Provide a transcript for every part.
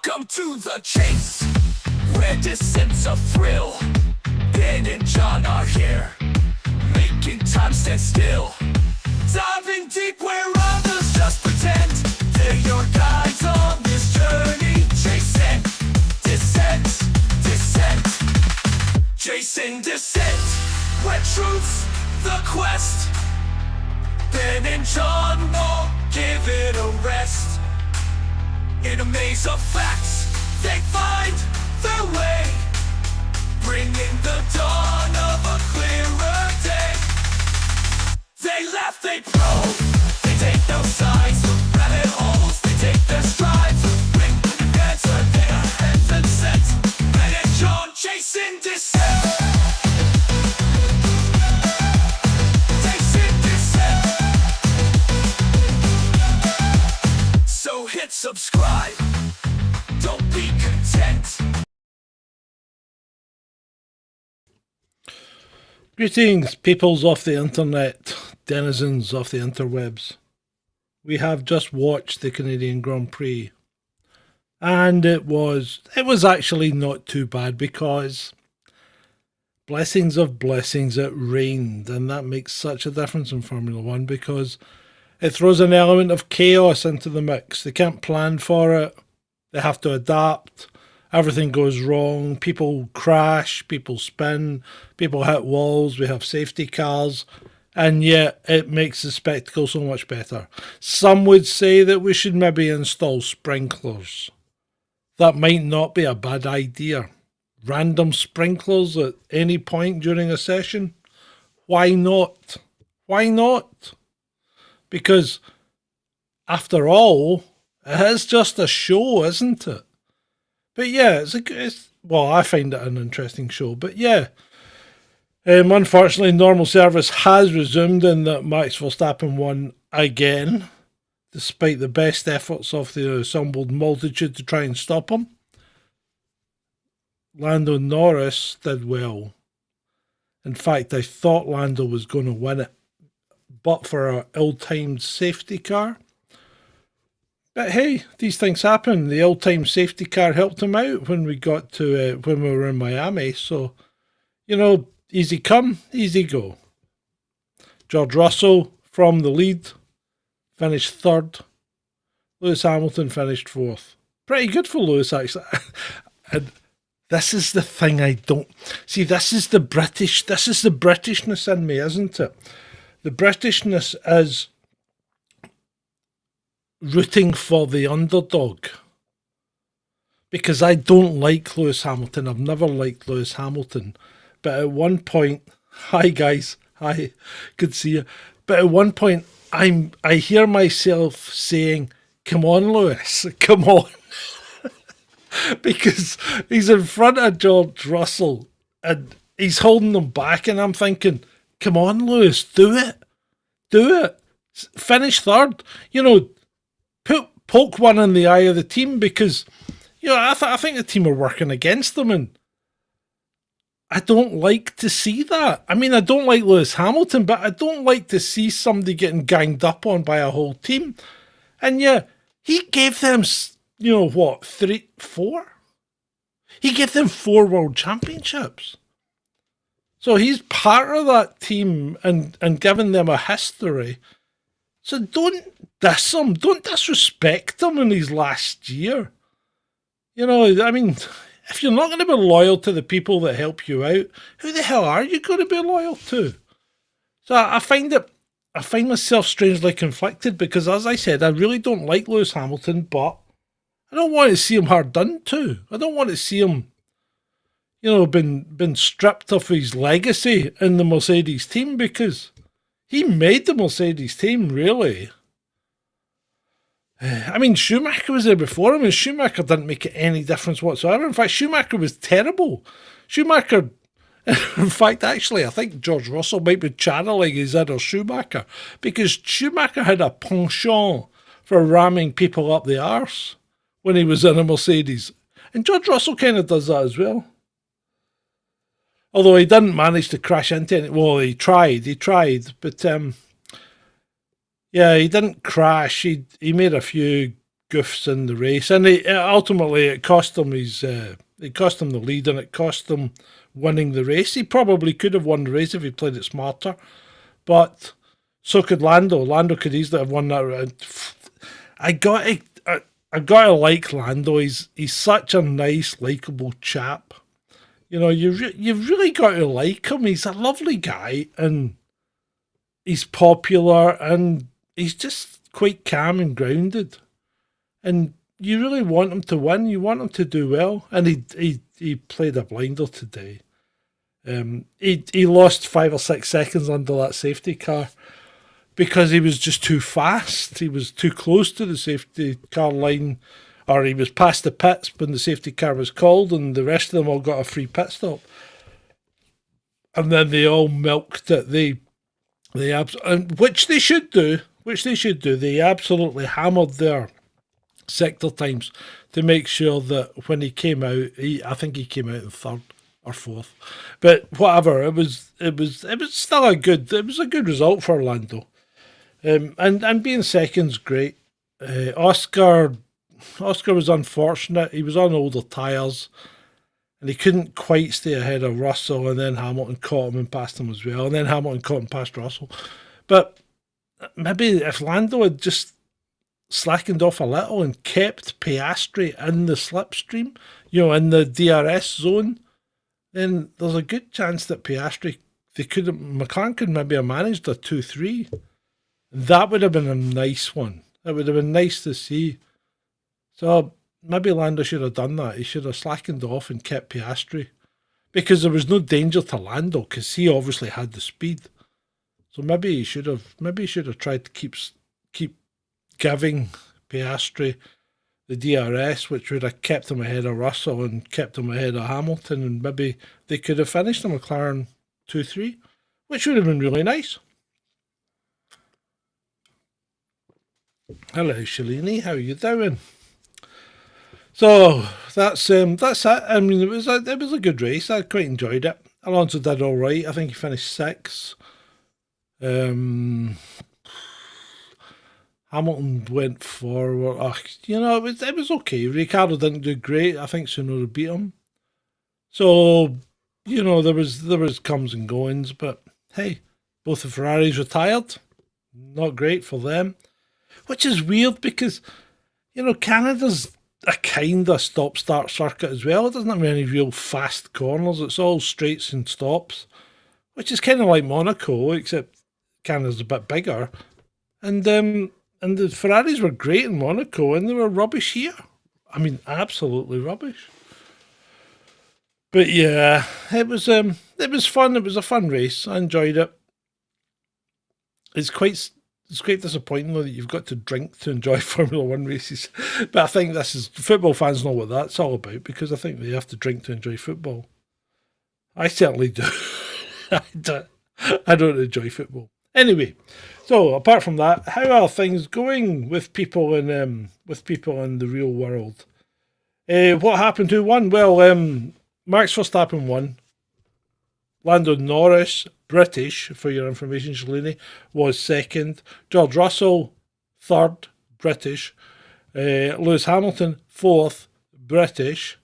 Welcome to the chase, where descents a thrill. Ben and John are here, making time stand still. Diving deep where others just pretend. They're your guides on this journey. Chasing descent, descent. Chasing descent, where truth's the quest. Ben and John won't give it a rest. In a maze of facts, they find their way, bringing the dawn of a clearer day. They laugh, they probe, they take no sides. Rabbit holes, they take their strides. Bring the answer, they are heaven sent. Ben and John chasing descent. Chasing descent. So hit subscribe, don't be content. Greetings, peoples of the internet, denizens of the interwebs. We have just watched the Canadian Grand Prix, and it was actually not too bad, because blessings of blessings, it rained, and that makes such a difference in Formula One, because it throws an element of chaos into the mix. They can't plan for it, they have to adapt. Everything goes wrong, people crash, people spin, people hit walls, we have safety cars, and yet it makes the spectacle so much better. Some would say that we should maybe install sprinklers. That might not be a bad idea. Random sprinklers at any point during a session? Why not? Why not? Because, after all, it is just a show, isn't it? But yeah, well, I find it an interesting show. But yeah, unfortunately, normal service has resumed, and that Max Verstappen won again, despite the best efforts of the assembled multitude to try and stop him. Lando Norris did well. In fact, I thought Lando was going to win it, but for an ill-timed safety car. But hey, these things happen. The ill-timed safety car helped him out when we got to when we were in Miami. So, you know, easy come, easy go. George Russell from the lead finished third. Lewis Hamilton finished fourth. Pretty good for Lewis, actually. And this is the thing I don't see. This is the Britishness in me, isn't it? The Britishness is rooting for the underdog, because I don't like Lewis Hamilton. I've never liked Lewis Hamilton, but at one point, hi guys, hi, good to see you. But at one point, I hear myself saying, "Come on, Lewis, come on," because he's in front of George Russell and he's holding them back, and I'm thinking, "Come on, Lewis, do it, finish third." You know. Poke one in the eye of the team, because, you know, I think the team are working against them, and I don't like to see that. I mean, I don't like Lewis Hamilton, but I don't like to see somebody getting ganged up on by a whole team. And yeah, he gave them, you know, what, 4? He gave them 4 world championships. So he's part of that team and giving them a history. So don't diss him, don't disrespect him in his last year. You know, I mean, if you're not going to be loyal to the people that help you out, who the hell are you going to be loyal to? So I find myself strangely conflicted, because, as I said, I really don't like Lewis Hamilton, but I don't want to see him hard done to. I don't want to see him, you know, been stripped of his legacy in the Mercedes team, because he made the Mercedes team, really. I mean, Schumacher was there before him, and Schumacher didn't make any difference whatsoever. In fact, Schumacher was terrible. Schumacher, in fact, actually, I think George Russell might be channeling his inner Schumacher, because Schumacher had a penchant for ramming people up the arse when he was in a Mercedes. And George Russell kind of does that as well. Although he didn't manage to crash into it. Well, he tried, but yeah, he didn't crash. He made a few goofs in the race, and ultimately it cost him it cost him the lead, and it cost him winning the race. He probably could have won the race if he played it smarter, but so could Lando. Lando could easily have won that round. I gotta like Lando. He's such a nice, likable chap. You know, you've really got to like him. He's a lovely guy, and he's popular, and he's just quite calm and grounded. And you really want him to win. You want him to do well, and he played a blinder today. He lost 5 or 6 seconds under that safety car because he was just too fast. He was too close to the safety car line, or he was past the pits when the safety car was called, and the rest of them all got a free pit stop. And then they all milked it. Which they should do. They absolutely hammered their sector times to make sure that when he came out, I think he came out in third or fourth, but whatever. It was still a good result for Orlando, and being second's great. Oscar was unfortunate. He was on older tyres, and he couldn't quite stay ahead of Russell, and then Hamilton caught him and passed him as well, and then Hamilton caught and passed Russell. But maybe if Lando had just slackened off a little and kept Piastri in the slipstream, in the DRS zone, then there's a good chance that McLaren could maybe have managed a 2-3. That would have been a nice one. That would have been nice to see. So maybe Lando should have done that. He should have slackened off and kept Piastri, because there was no danger to Lando because he obviously had the speed. So maybe he should have tried to keep giving Piastri the DRS, which would have kept him ahead of Russell and kept him ahead of Hamilton, and maybe they could have finished the McLaren 2-3, which would have been really nice. Hello, Shalini, how are you doing? So that's it. I mean, it was a good race. I quite enjoyed it. Alonso did all right. I think he finished sixth. Hamilton went forward. It was okay. Ricciardo didn't do great. I think Tsunoda beat him. So, there was comes and goings, but hey, both the Ferraris retired. Not great for them. Which is weird because, Canada's a kind of stop-start circuit as well. It doesn't have any real fast corners. It's all straights and stops, which is kind of like Monaco, except Canada's a bit bigger. And the Ferraris were great in Monaco, and they were rubbish here. I mean, absolutely rubbish. But yeah, it was fun. It was a fun race. I enjoyed it. It's quite disappointing though that you've got to drink to enjoy Formula One races. But I think football fans know what that's all about, because I think they have to drink to enjoy football. I certainly do. I don't enjoy football. Anyway, so apart from that, how are things going with people in the real world? What happened? Who won? Well, Max Verstappen won. Lando Norris, British, for your information, Shalini, was second. George Russell, third, British. Lewis Hamilton, fourth, British.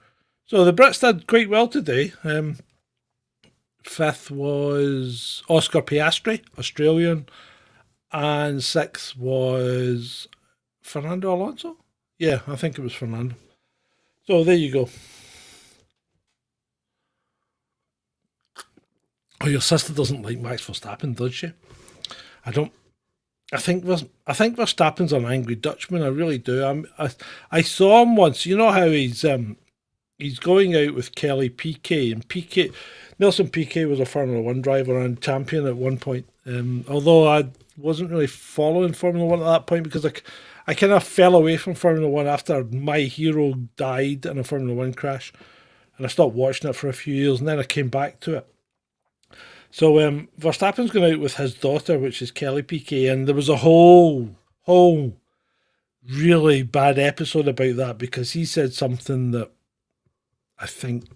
So the Brits did quite well today. Fifth was Oscar Piastri, Australian. And sixth was Fernando Alonso? Yeah, I think it was Fernando. So there you go. Oh, your sister doesn't like Max Verstappen, does she? I don't. I think Verstappen's an angry Dutchman. I really do. I saw him once. You know how he's going out with Kelly Piquet, and Nelson Piquet was a Formula One driver and champion at one point. Although I wasn't really following Formula One at that point, because I kind of fell away from Formula One after my hero died in a Formula One crash, and I stopped watching it for a few years, and then I came back to it. So Verstappen's going out with his daughter, which is Kelly Piquet, and there was a whole really bad episode about that, because he said something that I think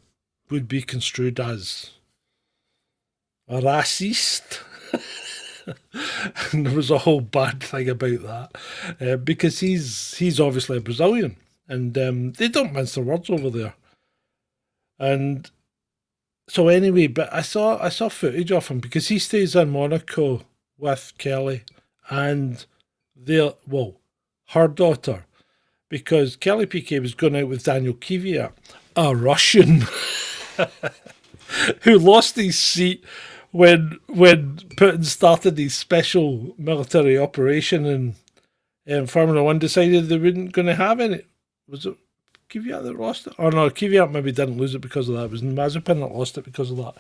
would be construed as a racist. And there was a whole bad thing about that because he's obviously a Brazilian, and they don't mince their words over there. And so anyway, but I saw footage of him because he stays in Monaco with Kelly and her daughter, because Kelly Piquet was going out with Daniel Kvyat, a Russian who lost his seat when Putin started his special military operation, and Formula One decided they weren't going to have any. Was it Kvyat that lost it? Oh no, Kvyat maybe didn't lose it because of that. It was Mazepin that lost it because of that.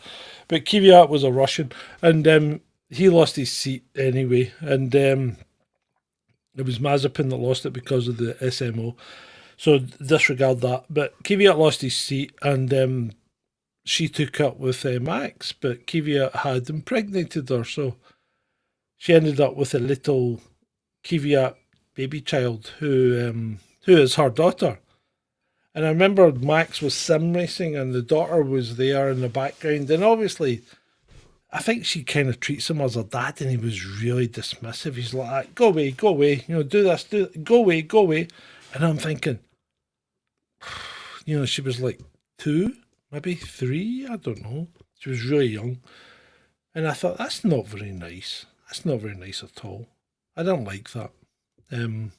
But Kvyat was a Russian, and he lost his seat anyway, and it was Mazepin that lost it because of the SMO. So disregard that. But Kvyat lost his seat, and she took up with Max, but Kvyat had impregnated her, so she ended up with a little Kvyat baby child who is her daughter. And I remember Max was sim racing, and the daughter was there in the background, and obviously, I think she kind of treats him as a dad, and he was really dismissive. He's like, "Go away, do this, go away." And I'm thinking, she was like 2. Maybe 3, I don't know. She was really young. And I thought, that's not very nice. That's not very nice at all. I don't like that. So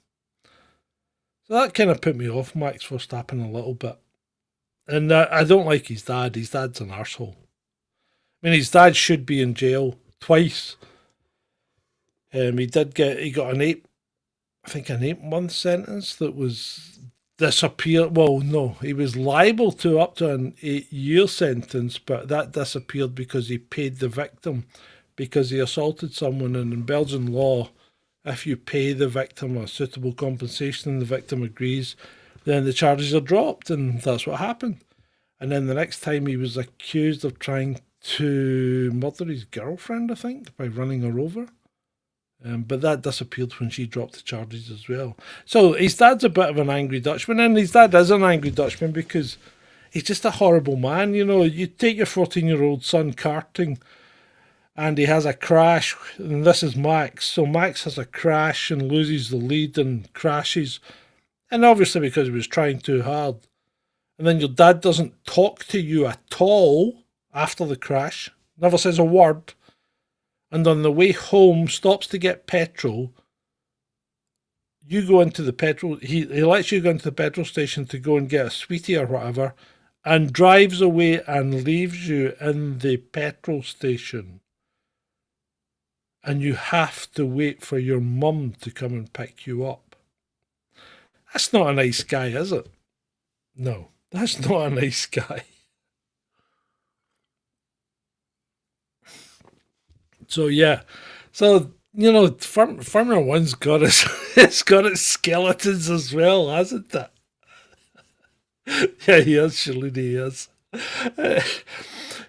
that kind of put me off Max Verstappen a little bit. And I don't like his dad. His dad's an arsehole. I mean, his dad should be in jail twice. He got an 8-month sentence that was disappeared. Well, no, he was liable to up to an 8-year sentence, but that disappeared because he paid the victim because he assaulted someone. And in Belgian law, if you pay the victim a suitable compensation and the victim agrees, then the charges are dropped, and that's what happened. And then the next time he was accused of trying to murder his girlfriend, I think, by running her over. But that disappeared when she dropped the charges as well. So his dad's a bit of an angry Dutchman, and his dad is an angry Dutchman because he's just a horrible man. You take your 14-year-old son karting, and he has a crash, and this is Max. So Max has a crash and loses the lead and crashes, and obviously because he was trying too hard. And then your dad doesn't talk to you at all after the crash, never says a word. And on the way home, stops to get petrol. You go into the petrol, he lets you go into the petrol station to go and get a sweetie or whatever, and drives away and leaves you in the petrol station. And you have to wait for your mum to come and pick you up. That's not a nice guy, is it? No, that's not a nice guy. So yeah, Formula One's got it's got its skeletons as well, hasn't it? Yeah, he is, Shalini, he is.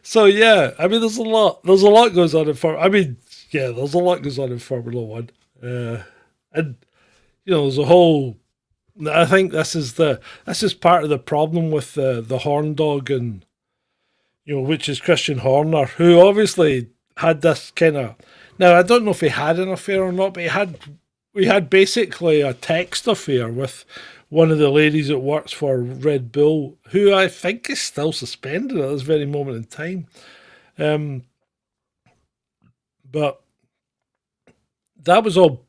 So yeah, I mean, there's a lot goes on in there's a lot goes on in Formula One, and there's a whole. I think this is part of the problem with the Horn Dog, and which is Christian Horner, who obviously had this kind of. Now I don't know if he had an affair or not, but we had basically a text affair with one of the ladies that works for Red Bull, who I think is still suspended at this very moment in time. But that was all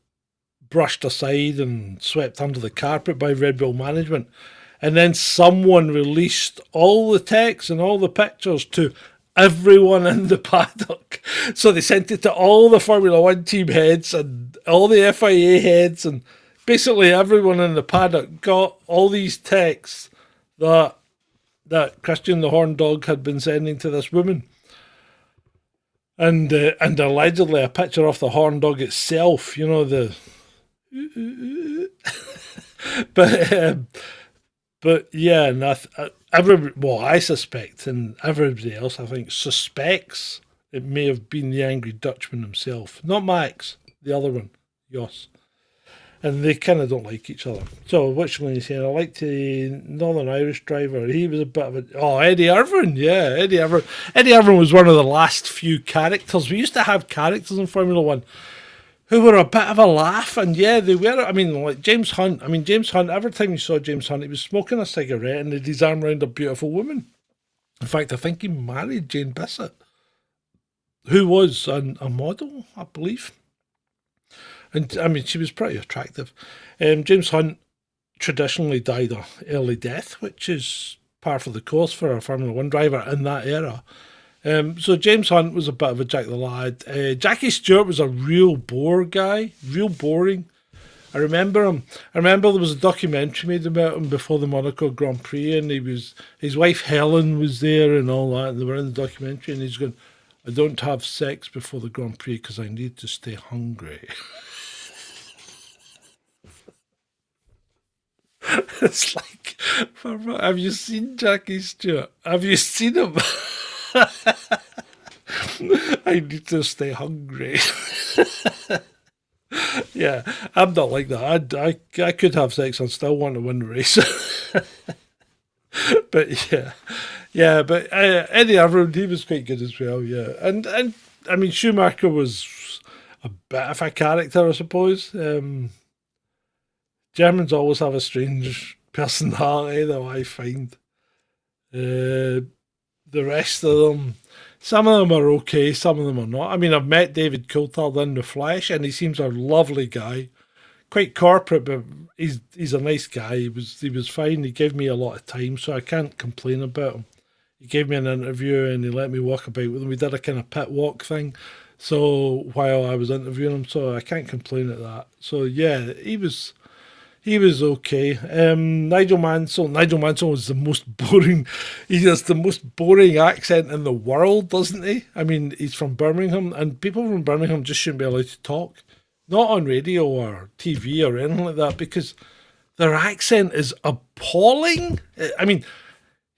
brushed aside and swept under the carpet by Red Bull management. And then someone released all the texts and all the pictures to everyone in the paddock. So they sent it to all the Formula One team heads and all the FIA heads, and basically everyone in the paddock got all these texts that Christian the Horn Dog had been sending to this woman. And allegedly a picture of the Horn Dog itself, the but yeah, and I suspect, and everybody else I think suspects, it may have been the angry Dutchman himself, not Max, the other one, Jos. And they kind of don't like each other. So which one are you saying? I liked the Northern Irish driver. He was a bit of Eddie Irvine. Yeah, Eddie Irvine was one of the last few characters. We used to have characters in Formula One who were a bit of a laugh, and yeah, they were. I mean, like James Hunt. I mean, James Hunt. Every time you saw James Hunt, he was smoking a cigarette and had his arm around a beautiful woman. In fact, I think he married Jane Bissett, who was a model, I believe. And I mean, she was pretty attractive. James Hunt traditionally died a early death, which is par for the course for a Formula One driver in that era. So James Hunt was a bit of a Jack the Lad. Jackie Stewart was a real bore guy, real boring. I remember him. I remember there was a documentary made about him before the Monaco Grand Prix, and his wife Helen was there and all that, and they were in the documentary, and he's going, "I don't have sex before the Grand Prix because I need to stay hungry." It's like, have you seen Jackie Stewart? Have you seen him? I need to stay hungry. Yeah, I'm not like that. I could have sex and still want to win the race. But yeah. But Eddie Irreverent, he was quite good as well. Yeah, and I mean Schumacher was a bit of a character, I suppose. Germans always have a strange personality, though I find. The rest of them, some of them are okay, some of them are not. I mean, I've met David Coulthard in the flesh, and he seems a lovely guy. Quite corporate, but he's a nice guy. He was fine. He gave me a lot of time, so I can't complain about him. He gave me an interview and he let me walk about with him. We did a kind of pit walk thing, so while I was interviewing him, so I can't complain at that. So yeah, he was okay. Nigel Mansell. Nigel Mansell was the most boring. He has the most boring accent in the world, doesn't he? I mean, he's from Birmingham, and people from Birmingham just shouldn't be allowed to talk, not on radio or TV or anything like that, because their accent is appalling. I mean,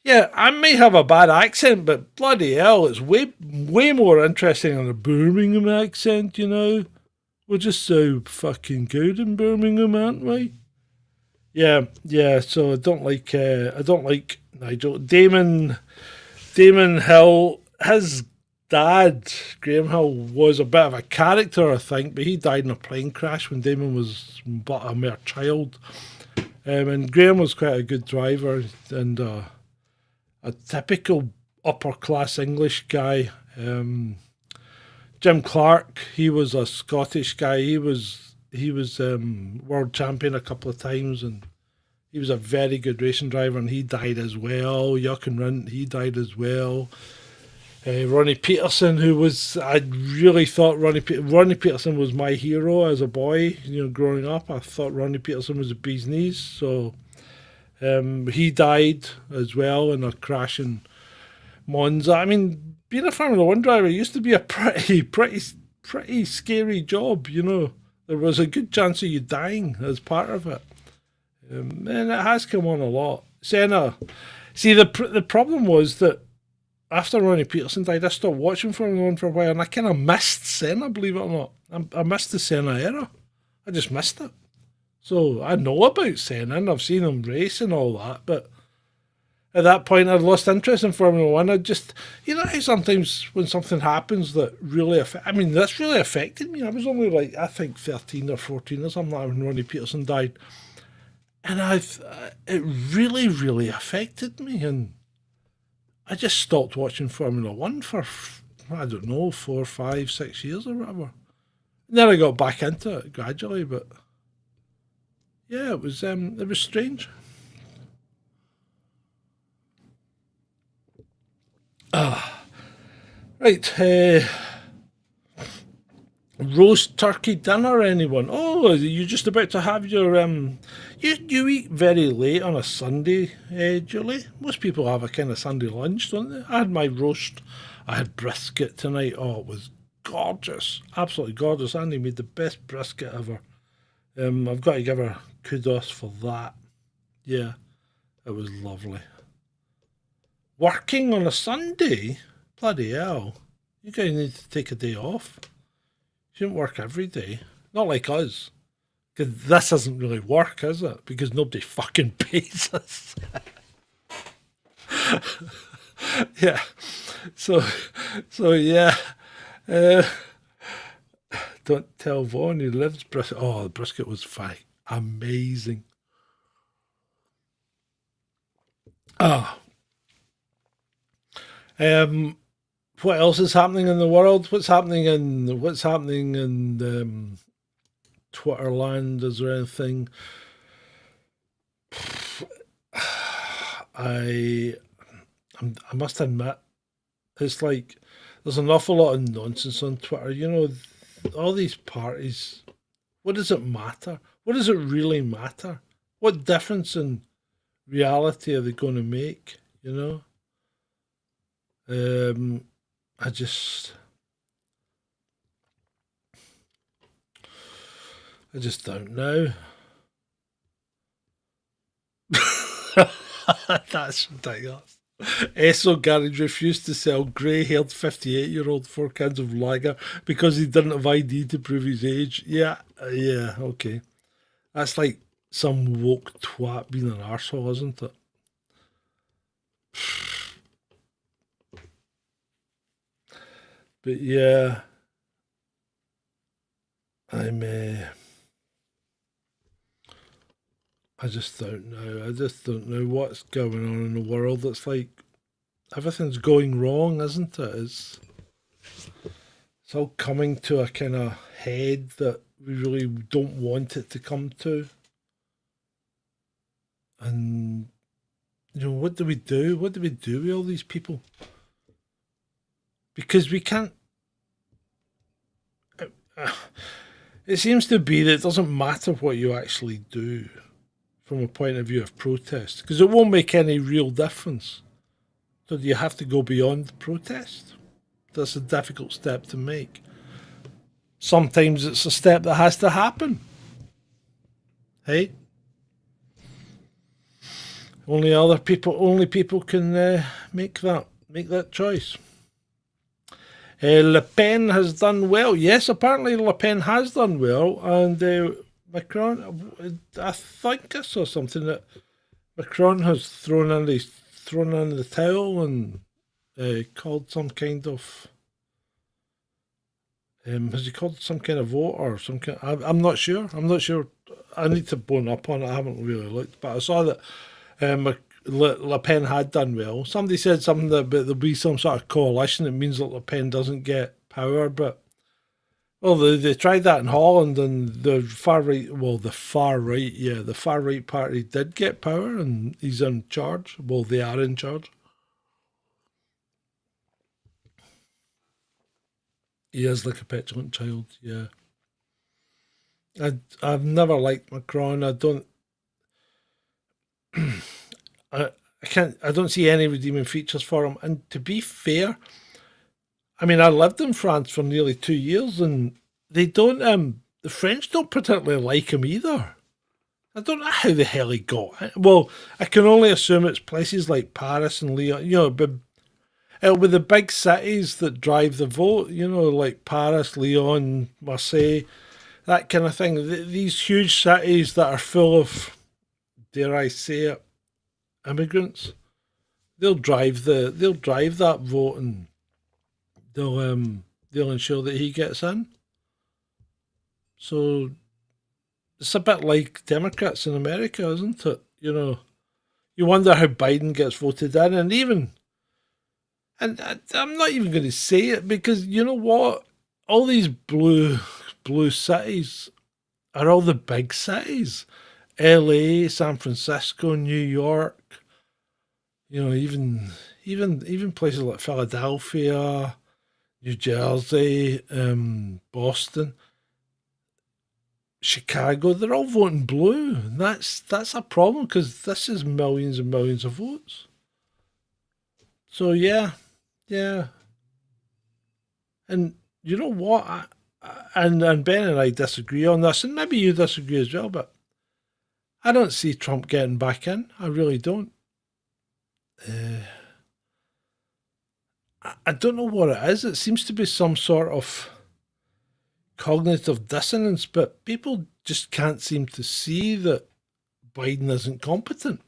yeah, I may have a bad accent, but bloody hell, it's way more interesting than a Birmingham accent. You know, we're just so fucking good in Birmingham, aren't we? Yeah. So I don't like Nigel. Damon Hill. His dad, Graham Hill, was a bit of a character, I think, but he died in a plane crash when Damon was but a mere child. And Graham was quite a good driver and a typical upper class English guy. Jim Clark, he was a Scottish guy. He was world champion a couple of times, and he was a very good racing driver, and he died as well. Jochen Rindt, he died as well. Ronnie Peterson, I really thought Ronnie Peterson was my hero as a boy. You know, growing up, I thought Ronnie Peterson was a bee's knees. So he died as well in a crash in Monza. I mean, being a Formula One driver used to be a pretty scary job. You know, there was a good chance of you dying as part of it, and it has come on a lot. Senna, see the problem was that after Ronnie Peterson died, I stopped watching Formula One for a while, and I kind of missed Senna, believe it or not. I missed the Senna era. I just missed it. So I know about Senna, and I've seen him race and all that, but at that point I'd lost interest in Formula One. I just, you know how sometimes when something happens that really this really affected me. I was only like, I think 13 or 14 or something like that when Ronnie Peterson died. And it really, really affected me, and I just stopped watching Formula One for, I don't know, 4, 5, 6 years or whatever. And then I got back into it gradually, but yeah, it was strange. Right, roast turkey dinner, anyone? Oh, you're just about to have your You eat very late on a Sunday, Julie. Most people have a kind of Sunday lunch, don't they? I had my roast. I had brisket tonight. Oh, it was gorgeous, absolutely gorgeous. Andy made the best brisket ever. I've got to give her kudos for that. Yeah, it was lovely. Working on a Sunday? Bloody hell. You guys need to take a day off. You shouldn't work every day. Not like us. Because this isn't really work, is it? Because nobody fucking pays us. Yeah. So yeah. Don't tell Vaughn he lives brisket. Oh, the brisket was amazing. Ah, um, what else is happening in the world? What's happening in Twitter land? Is there anything? I I must admit, it's like there's an awful lot of nonsense on Twitter. You know, all these parties. What does it matter? What does it really matter? What difference in reality are they going to make? You know, um, I just, I just don't know. That's ridiculous. Esso Garage refused to sell grey-haired 58-year-old 4 cans of lager because he didn't have ID to prove his age. Yeah, yeah, okay. That's like some woke twat being an arsehole, isn't it? But yeah, I'm. I just don't know. I just don't know what's going on in the world. It's like everything's going wrong, isn't it? It's all coming to a kind of head that we really don't want it to come to. And what do we do? What do we do with all these people? Because we can't. It seems to be that it doesn't matter what you actually do from a point of view of protest, because it won't make any real difference. So do you have to go beyond protest? That's a difficult step to make. Sometimes it's a step that has to happen. Hey, only people can make that choice. Le Pen has done well. Yes, apparently Le Pen has done well, and Macron. I think I saw something that Macron has thrown in the towel and called some kind of. Has he called some kind of vote or some kind? I'm not sure. I'm not sure. I need to bone up on it. I haven't really looked, but I saw that Le Pen had done well. Somebody said something about there'll be some sort of coalition. It means that Le Pen doesn't get power, but well, they tried that in Holland, and the far right, the far right party did get power, and he's in charge. Well, they are in charge. He is like a petulant child. Yeah, I've never liked Macron. I don't. I can't. I don't see any redeeming features for him. And to be fair, I mean, I lived in France for nearly 2 years, and they don't. The French don't particularly like him either. I don't know how the hell he got it. Well, I can only assume it's places like Paris and Lyon. But with the big cities that drive the vote. Like Paris, Lyon, Marseille, that kind of thing. These huge cities that are full of, dare I say it, immigrants. They'll drive that vote, and they'll ensure that he gets in. So it's a bit like Democrats in America, isn't it? You wonder how Biden gets voted in, I'm not even going to say it, because you know what? All these blue cities are all the big cities: L.A., San Francisco, New York. Even places like Philadelphia, New Jersey, Boston, Chicago. They're all voting blue. And that's a problem, because this is millions and millions of votes. So yeah, yeah. And you know what? And Ben and I disagree on this, and maybe you disagree as well. But I don't see Trump getting back in. I really don't. Uh, I don't know what it is. It seems to be some sort of cognitive dissonance, but people just can't seem to see that Biden isn't competent.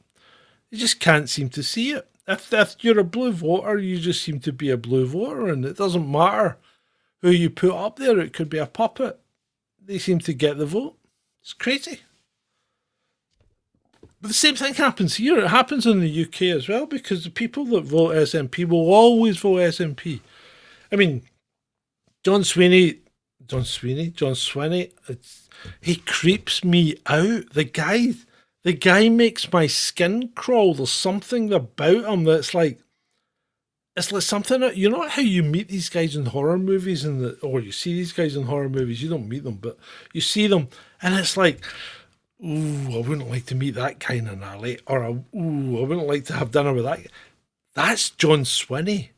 They just can't seem to see it. If you're a blue voter, you just seem to be a blue voter, and it doesn't matter who you put up there. It could be a puppet. they seem to get the vote. It's crazy. But the same thing happens here. It happens in the UK as well, because the people that vote SNP will always vote SNP. I mean, John Swinney, he creeps me out. The guy makes my skin crawl. There's something about him that's like, it's like something that, you know how you meet these guys in horror movies or you see these guys in horror movies, you don't meet them, but you see them and it's like, ooh, I wouldn't like to meet that guy in an alley, or ooh, I wouldn't like to have dinner with that guy. That's John Swinney.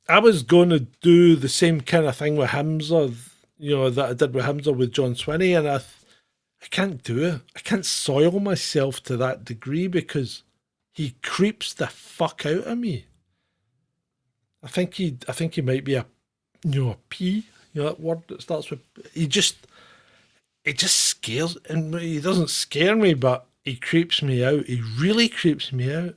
I was going to do the same kind of thing with Hamza, that I did with Hamza with John Swinney, and I can't do it. I can't soil myself to that degree because he creeps the fuck out of me. I think he might be a P, that word that starts with. It just scares, and he doesn't scare me, but he creeps me out. He really creeps me out,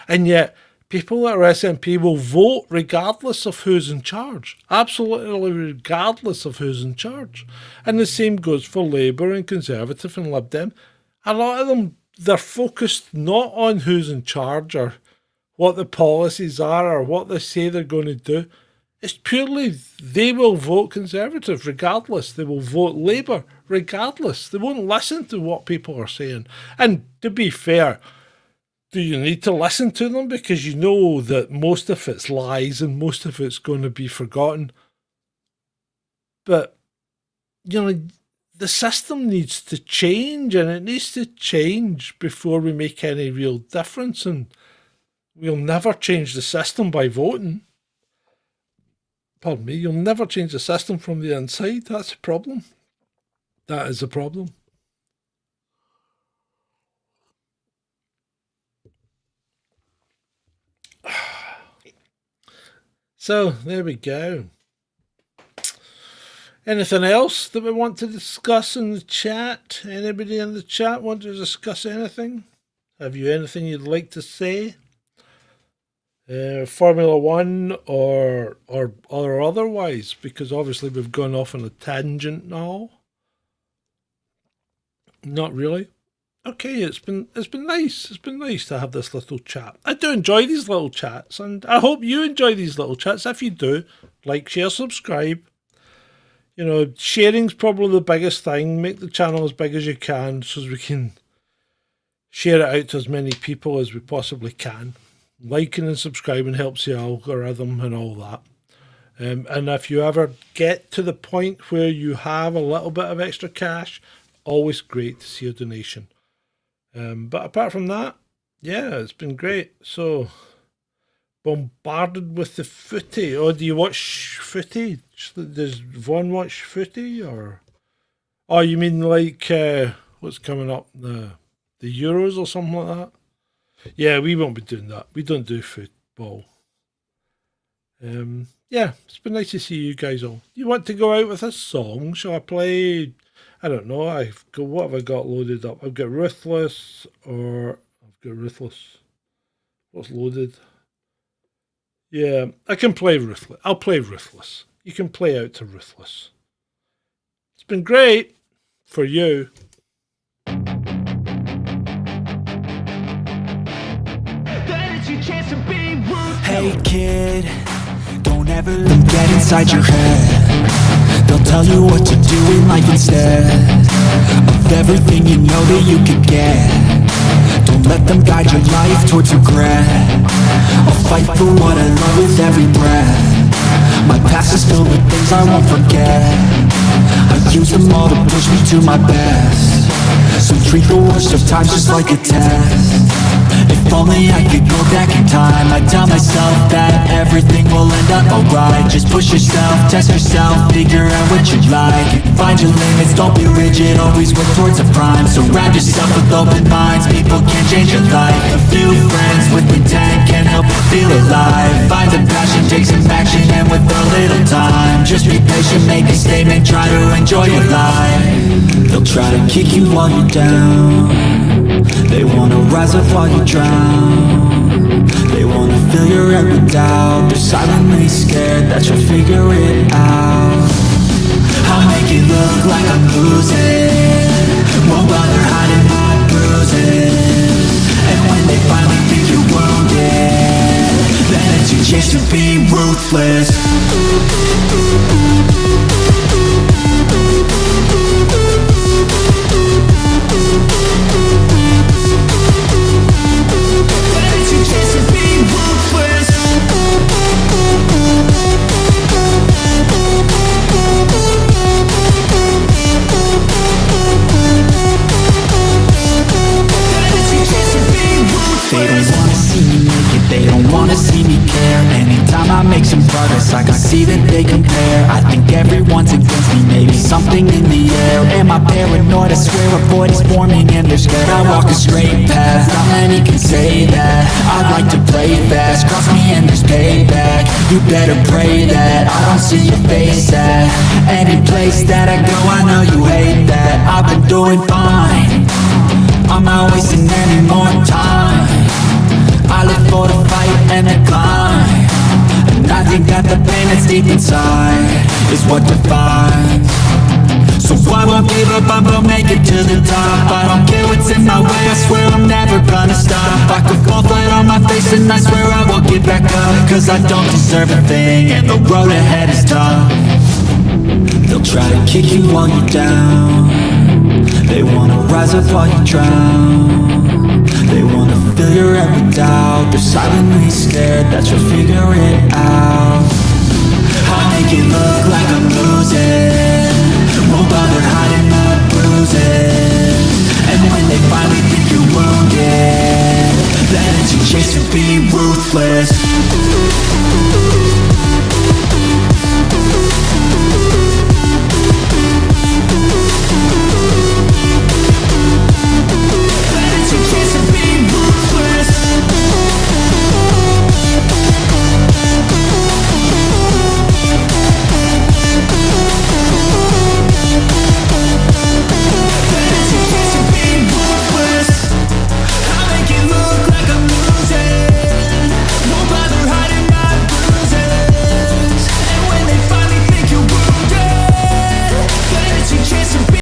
and yet people that are SNP will vote regardless of who's in charge. Absolutely regardless of who's in charge. And the same goes for Labour and Conservative and Lib Dem. A lot of them, they're focused not on who's in charge or what the policies are or what they say they're going to do. It's purely they will vote Conservative regardless. They will vote Labour regardless. They won't listen to what people are saying. And to be fair, do you need to listen to them? Because you know that most of it's lies and most of it's going to be forgotten. But, the system needs to change, and it needs to change before we make any real difference. And we'll never change the system by voting. Pardon me, you'll never change the system from the inside. That's a problem. That is a problem. So, there we go. Anything else that we want to discuss in the chat? Anybody in the chat want to discuss anything? Have you anything you'd like to say? Formula One or otherwise, because obviously we've gone off on a tangent now. Not really. Okay, it's been nice. It's been nice to have this little chat. I do enjoy these little chats, and I hope you enjoy these little chats. If you do, like, share, subscribe. Sharing's probably the biggest thing. Make the channel as big as you can so we can share it out to as many people as we possibly can. Liking and subscribing helps the algorithm and all that. And if you ever get to the point where you have a little bit of extra cash, always great to see a donation. But apart from that, yeah, it's been great. So, bombarded with the footy. Oh, do you watch footy? Does Vaughn watch footy? Or, oh, you mean like what's coming up, the Euros or something like that? Yeah, we won't be doing that. We don't do football. Yeah, it's been nice to see you guys all. You want to go out with a song? Shall I play? I don't know. What have I got loaded up? I've got Ruthless, or I've got Ruthless. What's loaded? Yeah, I can play Ruthless. I'll play Ruthless. You can play out to Ruthless. It's been great for you. Hey kid, don't ever let them get inside your head. They'll tell you what to do in life instead of everything you know that you could get. Don't let them guide your life towards regret. I'll fight for what I love with every breath. My past is filled with things I won't forget. I use them all to push me to my best. So treat the worst of times just like a test. If only I could go back in time, I'd tell myself that everything will end up alright. Just push yourself, test yourself, figure out what you like. Find your limits, don't be rigid, always work towards a prime. Surround yourself with open minds, people can change your life. A few friends with intent can help you feel alive. Find a passion, take some action, and with a little time, just be patient, make a statement, try to enjoy your life. They'll try to kick you while you're down. They wanna rise up while you drown. They wanna fill your head with doubt. They're silently scared that you'll figure it out. I'll make it look they compare. I think everyone's against me, maybe something in the air. Am I paranoid? I swear a void is forming and they're scared. I walk a straight path, not many can say that. I'd like to play fast, cross me and there's payback. You better pray that I don't see your face at any place that I go. I know you hate that. I've been doing fine, I'm not wasting any more time. I live for the fight and the climb, and I think that the pain that's deep inside is what defines. So I won't give up, I'm gonna make it to the top. I don't care what's in my way, I swear I'm never gonna stop. I could fall flat on my face and I swear I will get back up, cause I don't deserve a thing and the road ahead is tough. They'll try to kick you while you're down, they wanna rise up while you drown. They wanna fill your head with doubt, they're silently scared that you'll figure it out. I'll make it look like I'm